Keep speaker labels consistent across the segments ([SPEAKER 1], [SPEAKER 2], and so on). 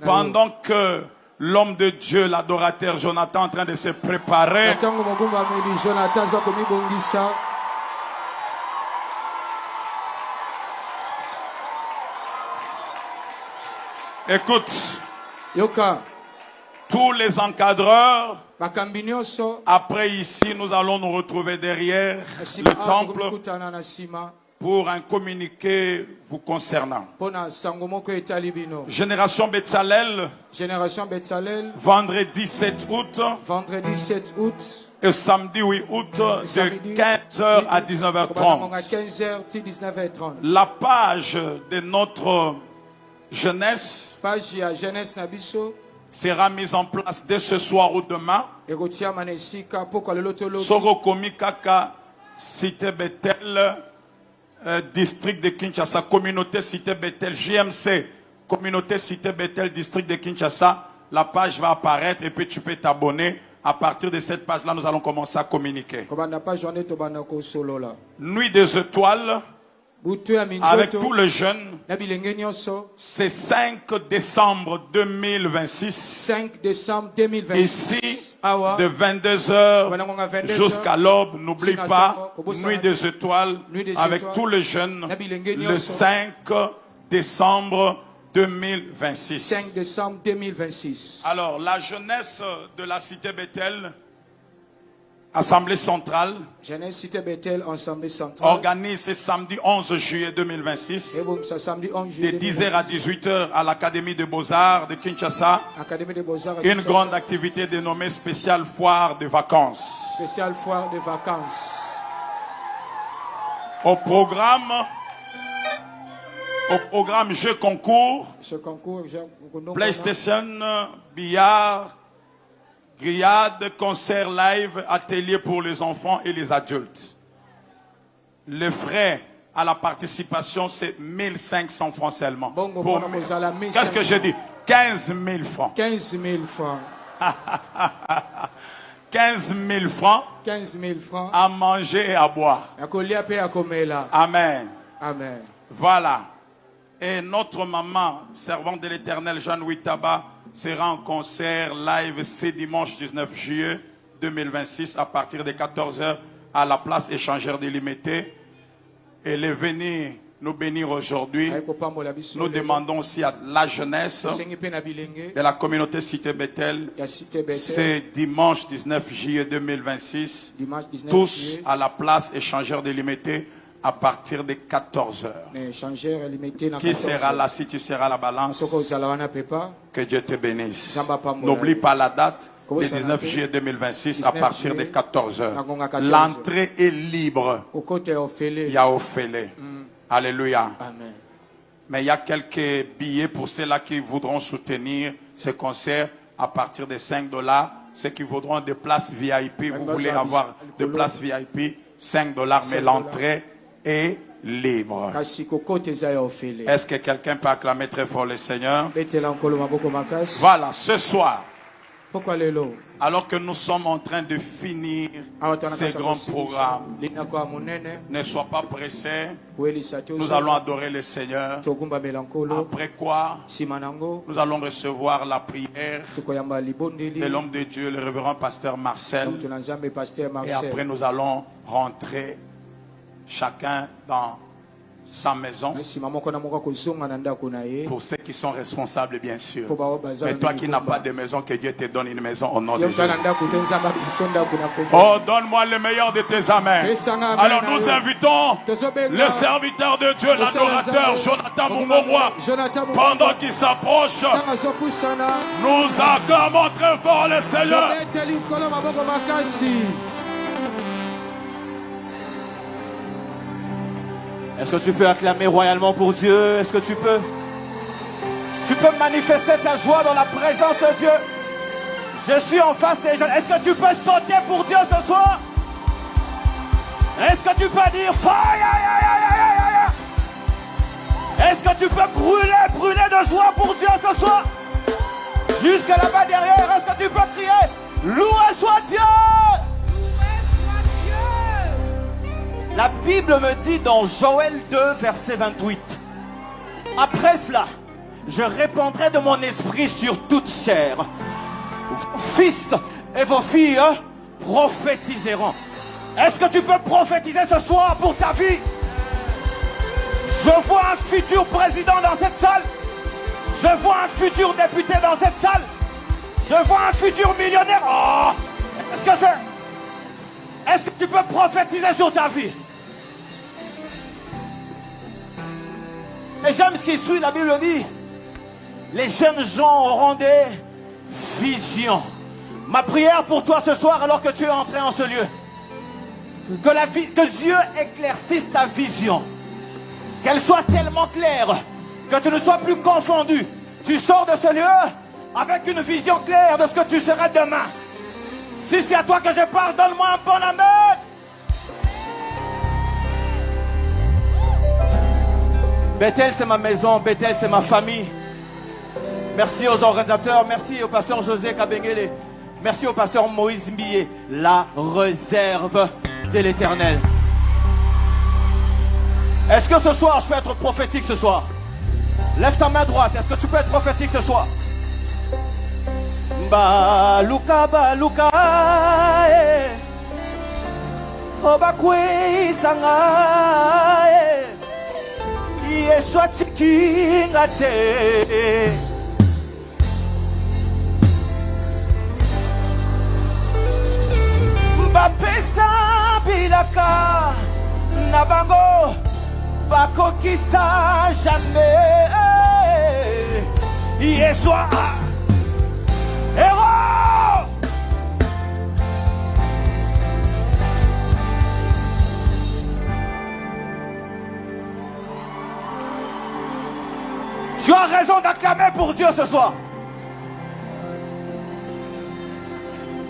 [SPEAKER 1] Pendant que l'homme de Dieu, l'adorateur Jonathan, est en train de se préparer, écoute, tous les encadreurs, après ici, nous allons nous retrouver derrière le temple pour un communiqué vous concernant. Génération Betsalel, vendredi 7 août, et samedi 8 août, de 15h à 19h30. La page de notre jeunesse sera mise en place dès ce soir ou demain. Sorokomi Kaka, Cité Bethel, district de Kinshasa, communauté Cité Bethel, JMC, communauté Cité Bethel, district de Kinshasa. La page va apparaître et puis tu peux t'abonner. À partir de cette page-là, nous allons commencer à communiquer. Nuit des étoiles, avec tous les jeunes, c'est 5 décembre 2026.
[SPEAKER 2] 5 décembre 2026.
[SPEAKER 1] Ici, de 22h jusqu'à l'aube, n'oublie pas, Nuit des étoiles, avec tous les jeunes, le 5 décembre 2026.
[SPEAKER 2] 5 décembre 2026.
[SPEAKER 1] Alors, la jeunesse de la cité Bethel, Assemblée centrale,
[SPEAKER 2] Jeunesse Cité Bethel, Assemblée centrale,
[SPEAKER 1] organise ce samedi 11 juillet 2026, de 10h à 18h à l'Académie des Beaux-Arts de Kinshasa, une grande activité dénommée Spéciale Foire de Vacances.
[SPEAKER 2] Spéciale Foire de Vacances.
[SPEAKER 1] Au programme jeux concours, PlayStation, billard, grillade, concert live, atelier pour les enfants et les adultes. Les frais à la participation, c'est 1500 francs seulement. Qu'est-ce que j'ai dit? 15 000 francs.
[SPEAKER 2] 15 000 francs.
[SPEAKER 1] 15 000 francs.
[SPEAKER 2] 15 000 francs.
[SPEAKER 1] À manger et à boire. Amen.
[SPEAKER 2] Amen.
[SPEAKER 1] Voilà. Et notre maman, servante de l'Éternel, Jeanne Taba, sera en concert live ce dimanche 19 juillet 2026 à partir de 14h à la place échangeur délimitée. Elle est venue nous bénir aujourd'hui. Nous demandons aussi à la jeunesse de la communauté Cité Bethel, c'est dimanche 19 juillet 2026, tous à la place échangeur délimitée à partir de 14h. Qui sera là si tu seras à la balance? Que Dieu te bénisse. N'oublie pas la date, le 19 juillet 2026 à partir de 14h. L'entrée est libre. Il y a Ophélie. Alléluia.
[SPEAKER 2] Amen.
[SPEAKER 1] Mais il y a quelques billets pour ceux-là qui voudront soutenir ce concert à partir de $5. Ceux qui voudront des places VIP, vous voulez avoir des places VIP, $5, mais l'entrée est libre. Est-ce que quelqu'un peut acclamer très fort le Seigneur? Voilà, ce soir, alors que nous sommes en train de finir ces grands programmes, ne sois pas pressé. Nous allons adorer le Seigneur. Après quoi, nous allons recevoir la prière de l'homme de Dieu, le révérend pasteur Marcel. Et après, nous allons rentrer chacun dans sa maison. Pour ceux qui sont responsables, bien sûr. Mais toi qui n'as pas de maison, que Dieu te donne une maison au nom de Jésus. Oh, donne-moi le meilleur de tes amens. Alors nous invitons le serviteur de Dieu, l'adorateur Jonathan Mungomwa. Pendant qu'il s'approche, nous acclamons très fort le Seigneur.
[SPEAKER 3] Est-ce que tu peux acclamer royalement pour Dieu? Est-ce que tu peux manifester ta joie dans la présence de Dieu? Je suis en face des gens. Est-ce que tu peux sauter pour Dieu ce soir? Est-ce que tu peux dire fire? Est-ce que tu peux brûler de joie pour Dieu ce soir? Jusqu'à là-bas derrière, est-ce que tu peux crier loué soit Dieu? La Bible me dit dans Joël 2, verset 28. Après cela, je répandrai de mon esprit sur toute chair. Vos fils et vos filles prophétiseront. Est-ce que tu peux prophétiser ce soir pour ta vie? Je vois un futur président dans cette salle. Je vois un futur député dans cette salle. Je vois un futur millionnaire. Oh! Est-ce que tu peux prophétiser sur ta vie? Et j'aime ce qui suit, la Bible dit, les jeunes gens auront des visions. Ma prière pour toi ce soir, alors que tu es entré en ce lieu, que Dieu éclaircisse ta vision. Qu'elle soit tellement claire que tu ne sois plus confondu. Tu sors de ce lieu avec une vision claire de ce que tu seras demain. Si c'est à toi que je parle, donne-moi un bon amen. Bethel, c'est ma maison. Bethel, c'est ma famille. Merci aux organisateurs. Merci au pasteur José Kabengele. Merci au pasteur Moïse Mbié. La réserve de l'Éternel. Est-ce que ce soir, je peux être prophétique ce soir? Lève ta main droite. Est-ce que tu peux être prophétique ce soir? Baluka, baluka, obakwe sanga, Yeswa tikingate. Bapesa bilaka, nabango, bakokisa jamais. Yeswa. Héros! Tu as raison d'acclamer pour Dieu ce soir.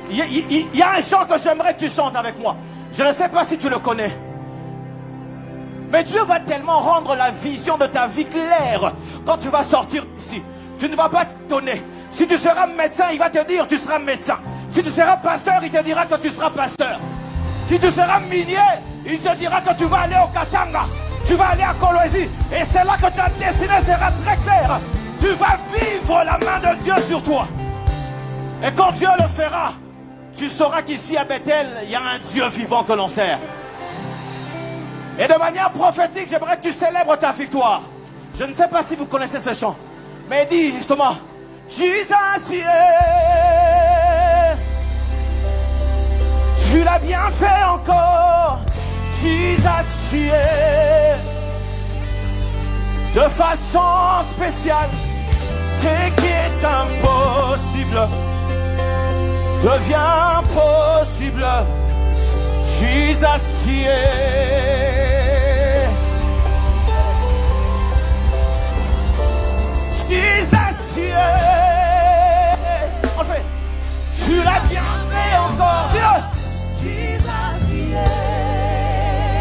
[SPEAKER 3] Il y a un chant que j'aimerais que tu chantes avec moi. Je ne sais pas si tu le connais. Mais Dieu va tellement rendre la vision de ta vie claire quand tu vas sortir d'ici. Tu ne vas pas te donner. Si tu seras médecin, il va te dire tu seras médecin. Si tu seras pasteur, il te dira que tu seras pasteur. Si tu seras minier, il te dira que tu vas aller au Katanga. Tu vas aller à Kolwezi. Et c'est là que ta destinée sera très claire. Tu vas vivre la main de Dieu sur toi. Et quand Dieu le fera, tu sauras qu'ici à Bethel, il y a un Dieu vivant que l'on sert. Et de manière prophétique, j'aimerais que tu célèbres ta victoire. Je ne sais pas si vous connaissez ce chant. Mais il dit justement, Jesus, yeah. Tu l'as bien fait encore, Jesus, yeah. De façon spéciale, ce qui est impossible devient possible, Jesus, yeah. Jesus, yeah. On fait. Tu l'as bien fait encore. Dieu.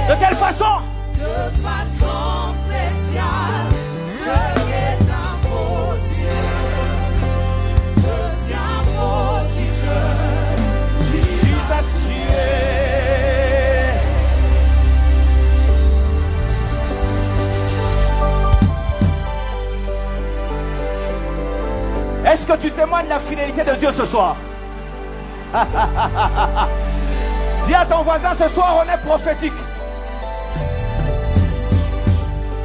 [SPEAKER 3] De quelle façon?
[SPEAKER 4] De façon spéciale, ce qui est impossible devient possible.
[SPEAKER 3] Jesus, yeah. Est-ce que tu témoignes la fidélité de Dieu ce soir? Dis à ton voisin, ce soir on est prophétique.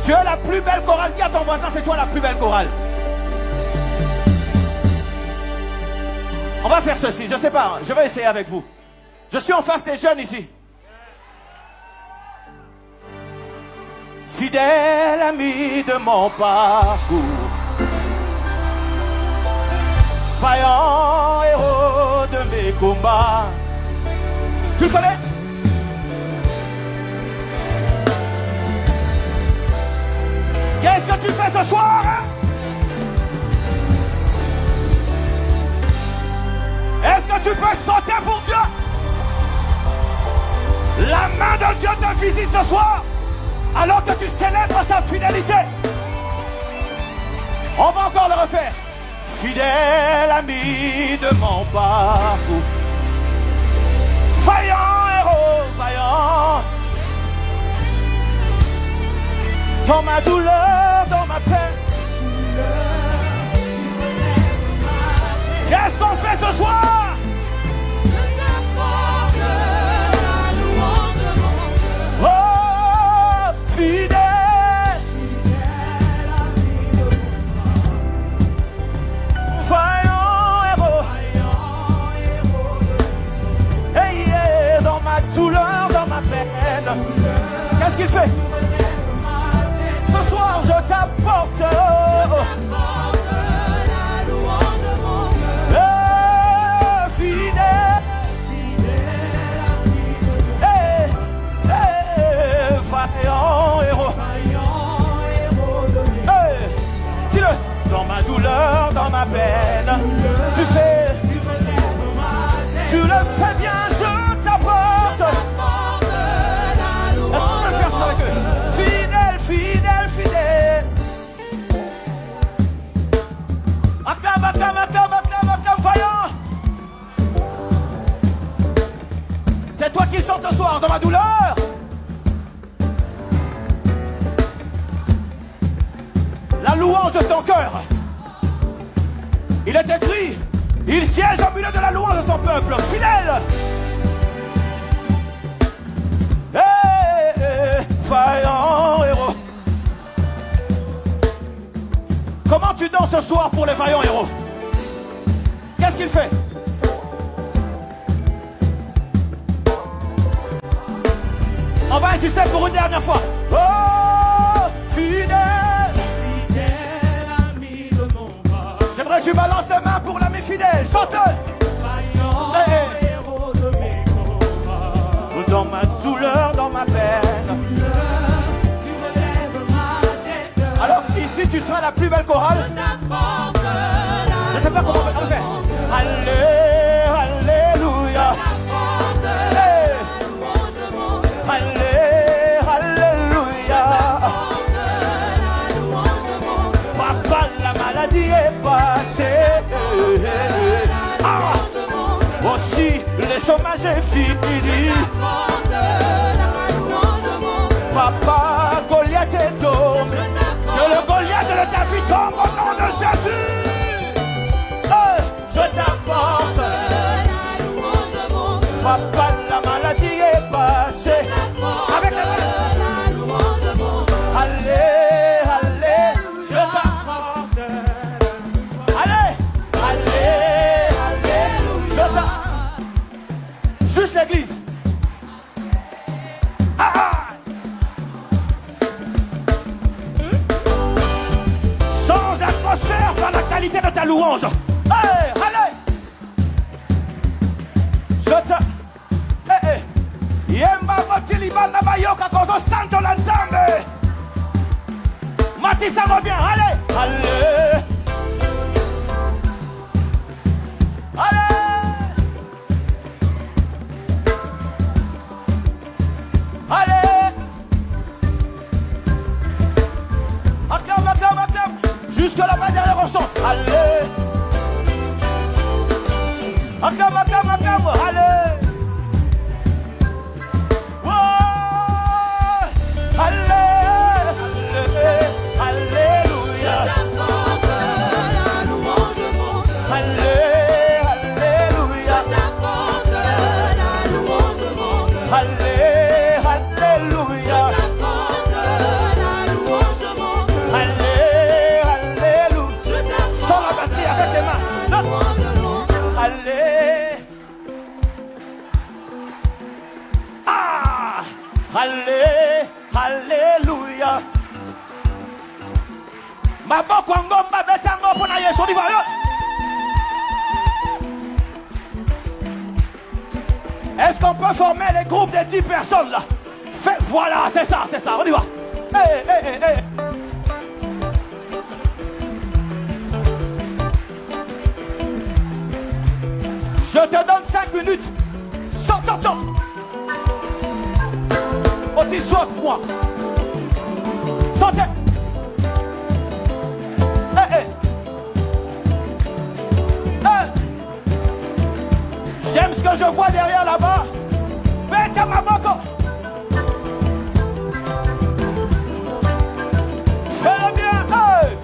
[SPEAKER 3] Tu es la plus belle chorale. Dis à ton voisin, c'est toi la plus belle chorale. On va faire ceci, je ne sais pas, je vais essayer avec vous. Je suis en face des jeunes ici. Fidèle ami de mon parcours, vaillant héros de mes combats. Tu le connais? Qu'est-ce que tu fais ce soir? Est-ce que tu peux sauter pour Dieu? La main de Dieu te visite ce soir alors que tu célèbres sa fidélité. On va encore le refaire. Fidèle ami de mon parcours, vaillant héros, vaillant. Dans ma douleur, dans ma peine, ta douleur. La louange de ton cœur. Il est écrit, il siège au milieu de la louange de son peuple, fidèle. Vaillant héros. Comment tu danses ce soir pour les vaillants héros? Qu'est-ce qu'il fait? On va insister pour une dernière fois. Oh, fidèle,
[SPEAKER 4] Fidèle ami de mon corps,
[SPEAKER 3] j'aimerais que tu balances les mains pour l'ami fidèle. Chante.
[SPEAKER 4] vaillant héros de mes combats.
[SPEAKER 3] Dans ma douleur, dans ma peine.
[SPEAKER 4] Tu relèves ma tête.
[SPEAKER 3] Alors ici tu seras la plus belle chorale.
[SPEAKER 4] Je t'apporte la
[SPEAKER 3] Je sais pas comment on va faire. Allé, alléluia.
[SPEAKER 4] t'apporte
[SPEAKER 3] Hey.
[SPEAKER 4] la louange de mon cœur.
[SPEAKER 3] Allé, alléluia.
[SPEAKER 4] T'apporte la louange de mon cœur.
[SPEAKER 3] Papa, la maladie est passée. Ah.
[SPEAKER 4] Louange de mon cœur.
[SPEAKER 3] Aussi, les chômages est fini.
[SPEAKER 4] T'apporte la louange de mon cœur.
[SPEAKER 3] Papa, Goliath est tombé. Que le Goliath de David tombe au nom de Jésus. Je t'apporte.
[SPEAKER 4] La louange de mon cœur.
[SPEAKER 3] Papa, la maladie est passée. Avec la main.
[SPEAKER 4] La louange de mon cœur.
[SPEAKER 3] Allez, allez, je t'apporte. Allez, allez, allez, je t'apporte. Juste l'église. Ah, ah. Sans atmosphère par la qualité de ta louange. Allez, allez. Je te... Yemba motilibanda bayoka kozo santo lanzambe. Matissa revient, allez. Allez. Allez. Allez. Acclame, acclame, acclame. Jusque là-bas derrière on chante. Allez. Acclame, acclame, acclame. Allez. Alléluia.
[SPEAKER 4] T'apporte la louange de mon cœur.
[SPEAKER 3] Alléluia.
[SPEAKER 4] T'apporte la louange de mon cœur.
[SPEAKER 3] Alléluia.
[SPEAKER 4] T'apporte la louange de mon cœur.
[SPEAKER 3] Alléluia.
[SPEAKER 4] Je t'apporte
[SPEAKER 3] Sans la batterie avec les mains.
[SPEAKER 4] la louange de mon cœur.
[SPEAKER 3] Allez. Ah. Alléluia. Maboko ngomba betango pona Yesu on y va. Est-ce qu'on peut former les groupes de 10 personnes là? Voilà, c'est ça, on y va. Hey, hey, hey, hey. Je te donne 5 minutes. Chante. Oh, tu sautes moi. Chantez. J'aime ce que je vois derrière là-bas. Beta Maboko. Fais-le bien. Hey.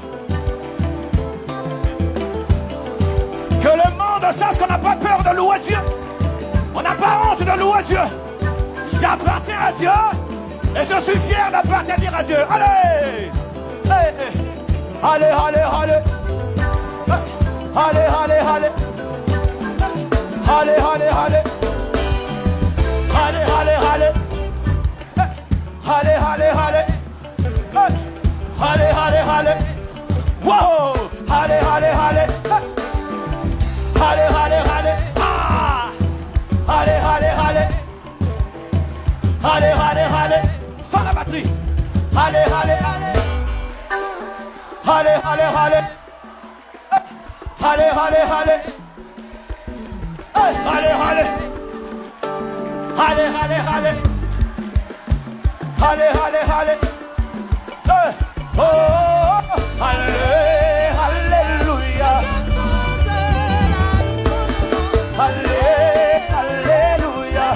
[SPEAKER 3] Que le monde sache qu'on n'a pas peur de louer Dieu. On n'a pas honte de louer Dieu. J'appartiens à Dieu. Et je suis fier d'appartenir à Dieu. Allez. Hey, hey. Allez, allez, allez. Allez, allez, allez. Allez, allez, allez. Allez, allez, allez. Allez, allez, allez. Allez, allez, allez. Wow. Allez, allez, allez. Allez, allez, allez. Ah. Allez, allez, allez. Allez, allez, allez. Sans la batterie. Allez, allez, allez. Allez, allez, allez. Allez, allez, allez. Allez, allez, allez. Allez, allez, allez. Allez, allez, allez. Oh, allez, alléluia. Allez, alléluia.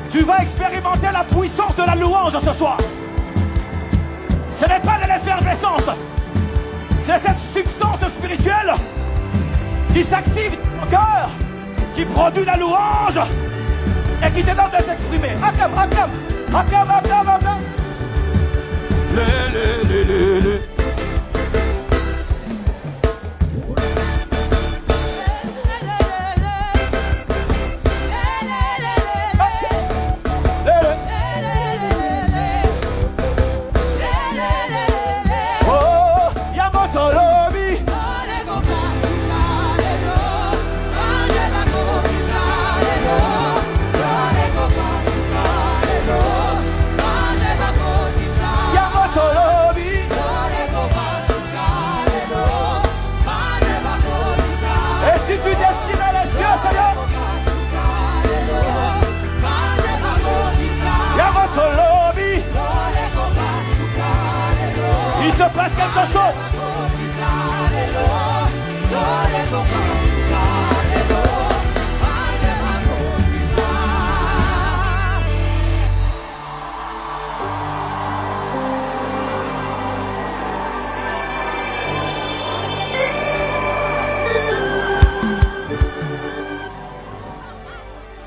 [SPEAKER 3] Tu vas expérimenter la puissance de la louange ce soir. Ce n'est pas de l'effervescence. C'est cette substance spirituelle qui s'active dans ton cœur, qui produit la louange et qui te donne de t'exprimer. Akam, akam, akam, akam, akam. Il se passe quelque chose.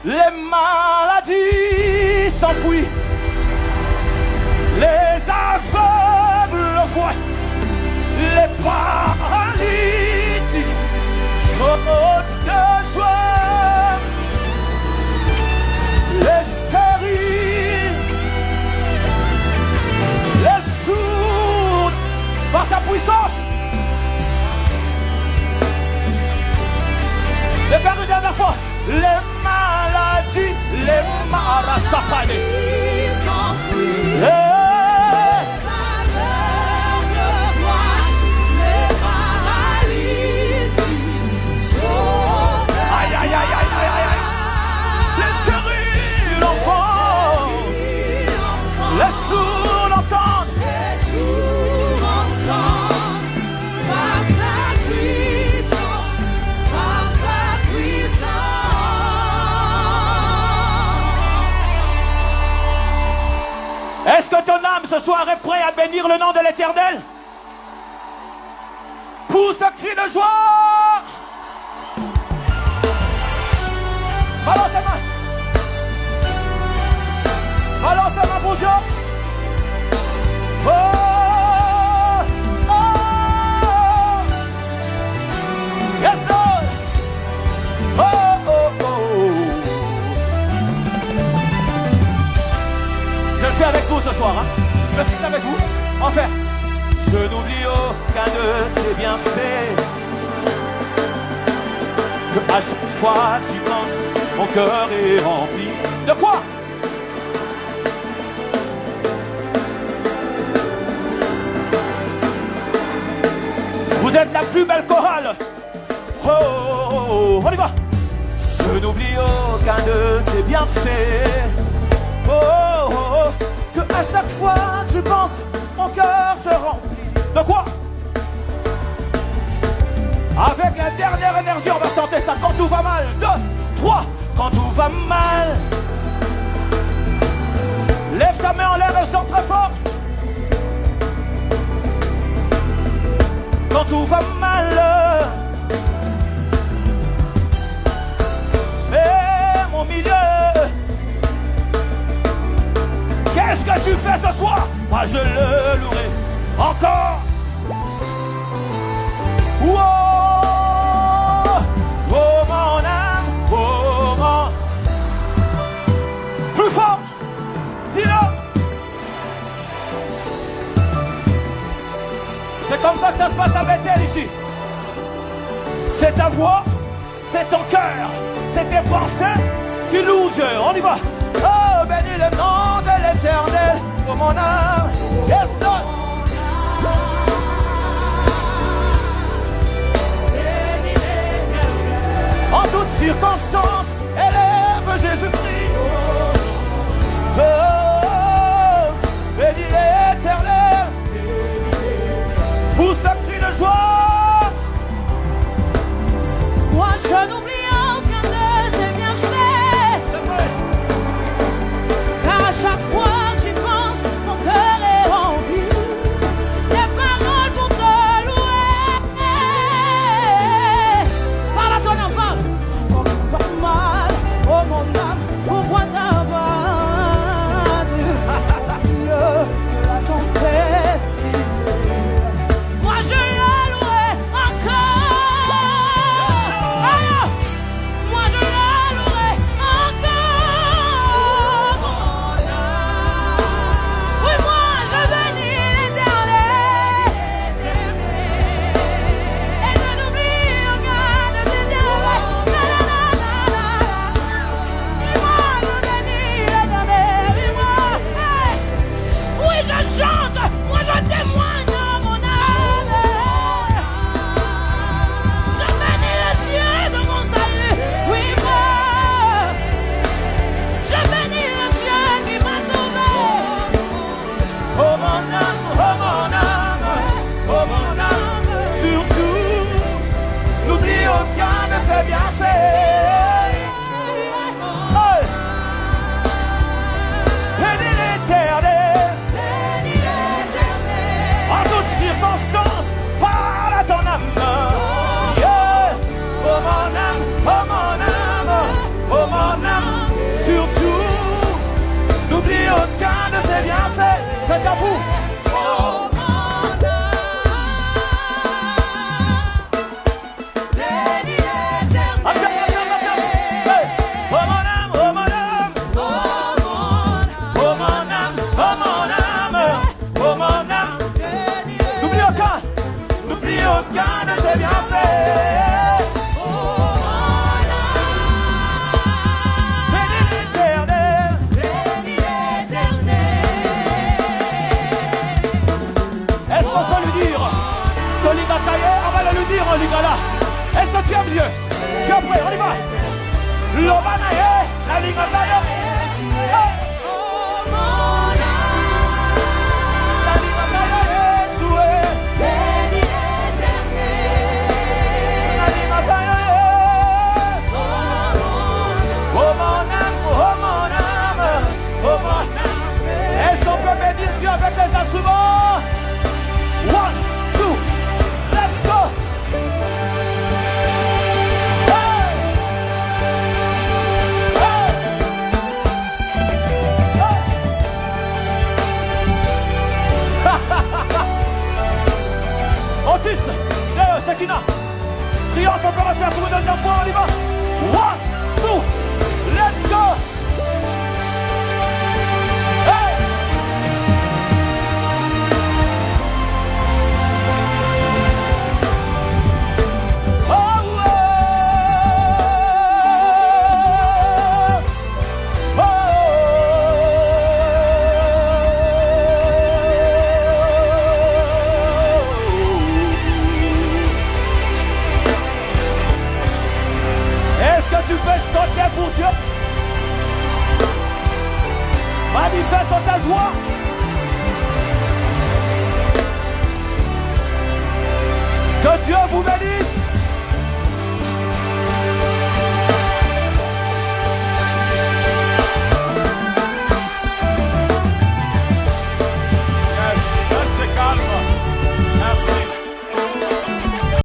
[SPEAKER 3] Les maladies s'enfuient. Les aveugles voient, les paralytiques sautent de joie, les stériles, les sourds, par ta puissance. Les pères une dernière fois, les maladies, les marasapanes s'enfuient. Les sourds l'entendent. Les sourds entendent par sa puissance, par sa puissance. Est-ce que ton âme ce soir est prêt à bénir le nom de l'Éternel? Pousse un cri de joie. Balance la main. Balance la main pour Dieu. Oh, oh, yes Lord. Oh, oh, oh. Je le fais avec vous ce soir, hein. Je le fais avec vous. Enfin, je n'oublie aucun de tes bienfaits. Que à chaque fois que j'y pense, mon cœur est rempli. De quoi? Vous êtes la plus belle chorale. Oh, oh, oh, on y va. Je n'oublie aucun de tes bienfaits. Oh, oh, oh, que à chaque fois que je pense, mon cœur se remplit. De quoi? Avec la dernière énergie, on va chanter ça quand tout va mal. 2, 3, quand tout va mal. Lève ta main en l'air et chante très fort. Quand tout va mal, et mon milieu, qu'est-ce que tu fais ce soir? Moi je le louerai encore. Oh, oh mon âme, oh mon... Plus fort, dis-le. C'est comme ça que ça se passe à Bethel ici. C'est ta voix, c'est ton cœur, c'est tes pensées qui louent Dieu. On y va. Oh, bénis le nom de l'Éternel, oh mon âme. Yes, Lord. bienfaits. Hey. Bénis l'Éternel. En toutes circonstances, parle à ton âme. Yeah. Oh mon âme, oh mon âme, oh mon âme. Surtout, n'oublie aucun de ses bienfaits. C'est à vous. Aucun de ses bienfaits. Bénis l'Éternel. Est-ce qu'on peut lui dire que l'Igataye, on va le lui dire en Ligala. Est-ce que tu aimes Dieu? Tu es prêt? On y va. L'Obanaye, la Ligataye. Est-ce qu'on peut bénir Dieu avec les instruments? 1, 2, let's go! Hey! Hey! Hey! Otis, Sekina, triomphe, on peut refaire pour une deuxième fois, on y va! 1, 2, let's go! Tu peux sauter pour Dieu. Manifeste ta joie. Que Dieu vous bénisse.